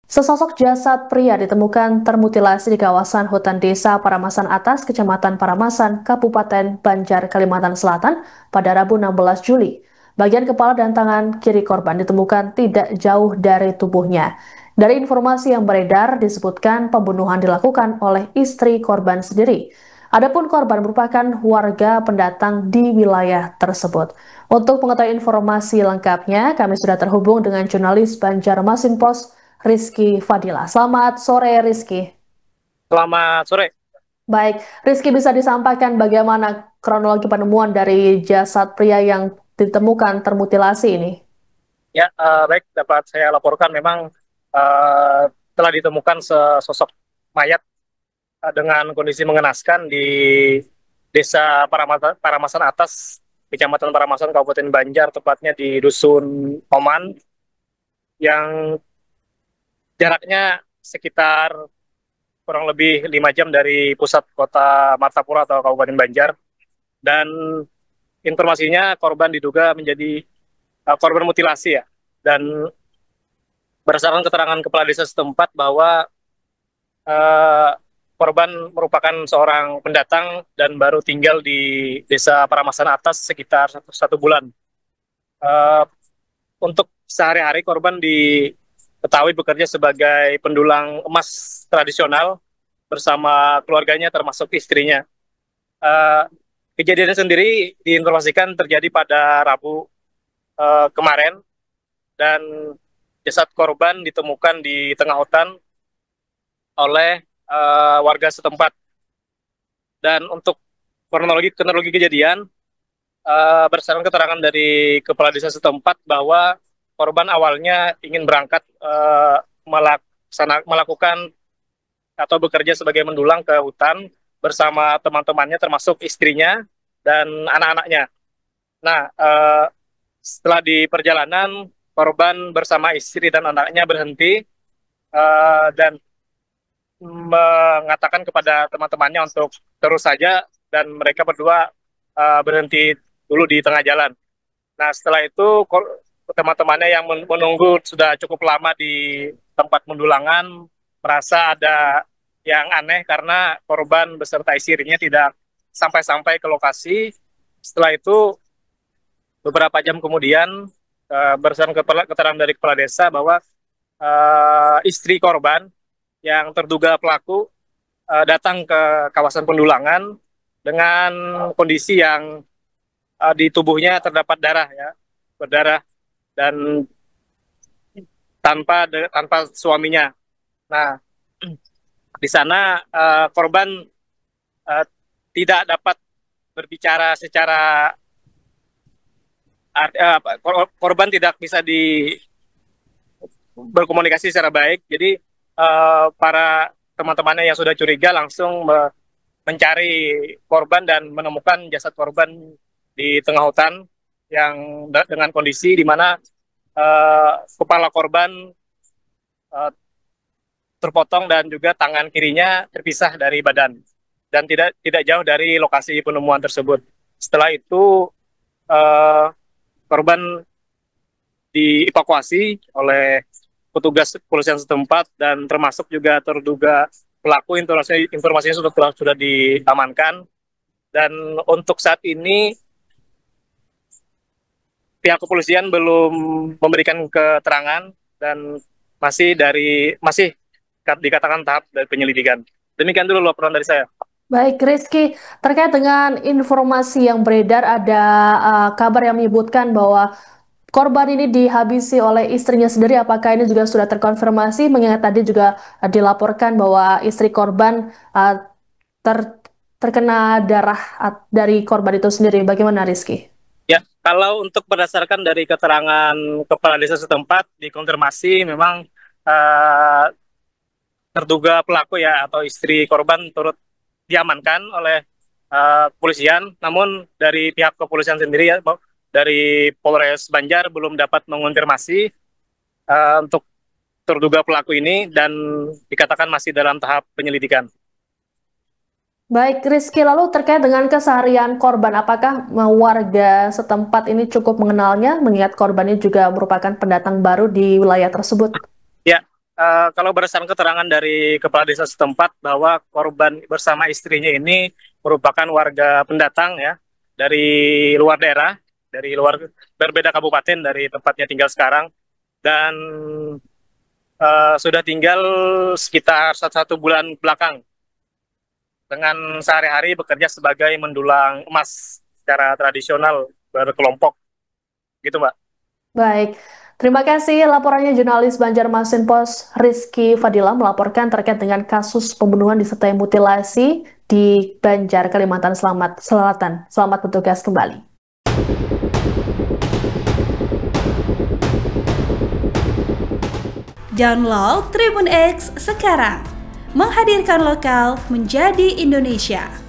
Sesosok jasad pria ditemukan termutilasi di kawasan hutan desa Paramasan Atas, Kecamatan Paramasan, Kabupaten Banjar, Kalimantan Selatan pada Rabu 16 Juli. Bagian kepala dan tangan kiri korban ditemukan tidak jauh dari tubuhnya. Dari informasi yang beredar disebutkan pembunuhan dilakukan oleh istri korban sendiri. Adapun korban merupakan warga pendatang di wilayah tersebut. Untuk mengetahui informasi lengkapnya, kami sudah terhubung dengan jurnalis Banjarmasin Post, Rizky Fadila. Selamat sore, Rizky. Selamat sore. Baik, Rizky, bisa disampaikan bagaimana kronologi penemuan dari jasad pria yang ditemukan termutilasi ini? Ya, baik dapat saya laporkan memang eh, telah ditemukan sesosok mayat dengan kondisi mengenaskan di Desa Paramasan Atas, Kecamatan Paramasan, Kabupaten Banjar, tepatnya di Dusun Oman, yang jaraknya sekitar kurang lebih 5 jam dari pusat kota Martapura atau Kabupaten Banjar. Dan informasinya korban diduga menjadi korban mutilasi ya. Dan berdasarkan keterangan kepala desa setempat bahwa eh, korban merupakan seorang pendatang dan baru tinggal di desa Paramasan Atas sekitar satu bulan. Eh, untuk sehari-hari korban diketahui bekerja sebagai pendulang emas tradisional bersama keluarganya termasuk istrinya. Eh, Kejadian sendiri diinformasikan terjadi pada Rabu kemarin, dan jasad korban ditemukan di tengah hutan oleh warga setempat. Dan untuk kronologi kejadian, berdasarkan keterangan dari kepala desa setempat bahwa korban awalnya ingin berangkat melakukan atau bekerja sebagai mendulang ke hutan bersama teman-temannya termasuk istrinya dan anak-anaknya. Nah, setelah di perjalanan korban bersama istri dan anaknya berhenti dan mengatakan kepada teman-temannya untuk terus saja, dan mereka berdua berhenti dulu di tengah jalan. Nah, setelah itu teman-temannya yang menunggu sudah cukup lama di tempat mendulangan merasa ada yang aneh karena korban beserta istrinya tidak sampai-sampai ke lokasi. Setelah itu beberapa jam kemudian, berdasarkan keterangan dari kepala desa bahwa istri korban yang terduga pelaku datang ke kawasan pendulangan dengan kondisi yang di tubuhnya terdapat darah ya, berdarah, dan tanpa suaminya. Nah, di sana korban uh, tidak dapat berbicara secara korban tidak bisa berkomunikasi secara baik. Jadi para teman-temannya yang sudah curiga langsung mencari korban dan menemukan jasad korban di tengah hutan yang dengan kondisi di mana kepala korban uh, terpotong dan juga tangan kirinya terpisah dari badan dan tidak jauh dari lokasi penemuan tersebut. Setelah itu uh, korban dievakuasi oleh petugas kepolisian setempat dan termasuk juga terduga pelaku. Informasinya sudah diamankan, dan untuk saat ini pihak kepolisian belum memberikan keterangan dan masih dikatakan tahap dari penyelidikan. Demikian dulu laporan dari saya. Baik, Rizky, terkait dengan informasi yang beredar, ada kabar yang menyebutkan bahwa korban ini dihabisi oleh istrinya sendiri. Apakah ini juga sudah terkonfirmasi? Mengingat tadi juga dilaporkan bahwa istri korban ter- terkena darah dari korban itu sendiri. Bagaimana, Rizky? Ya, kalau untuk berdasarkan dari keterangan kepala desa setempat dikonfirmasi memang uh, terduga pelaku ya atau istri korban turut diamankan oleh kepolisian. Namun dari pihak kepolisian sendiri ya, dari Polres Banjar belum dapat mengonfirmasi untuk terduga pelaku ini, dan dikatakan masih dalam tahap penyelidikan. Baik, Rizky, lalu terkait dengan keseharian korban, apakah warga setempat ini cukup mengenalnya, mengingat korbannya juga merupakan pendatang baru di wilayah tersebut? Ya, Kalau berdasarkan keterangan dari kepala desa setempat bahwa korban bersama istrinya ini merupakan warga pendatang ya dari luar daerah, dari luar berbeda kabupaten dari tempatnya tinggal sekarang dan sudah tinggal sekitar satu bulan belakang dengan sehari-hari bekerja sebagai mendulang emas secara tradisional berkelompok gitu Mbak. Baik, terima kasih laporannya jurnalis Banjarmasin Pos Rizky Fadila melaporkan terkait dengan kasus pembunuhan disertai mutilasi di Banjar, Kalimantan Selatan. Selamat bertugas kembali. Download Tribun X sekarang, menghadirkan lokal menjadi Indonesia.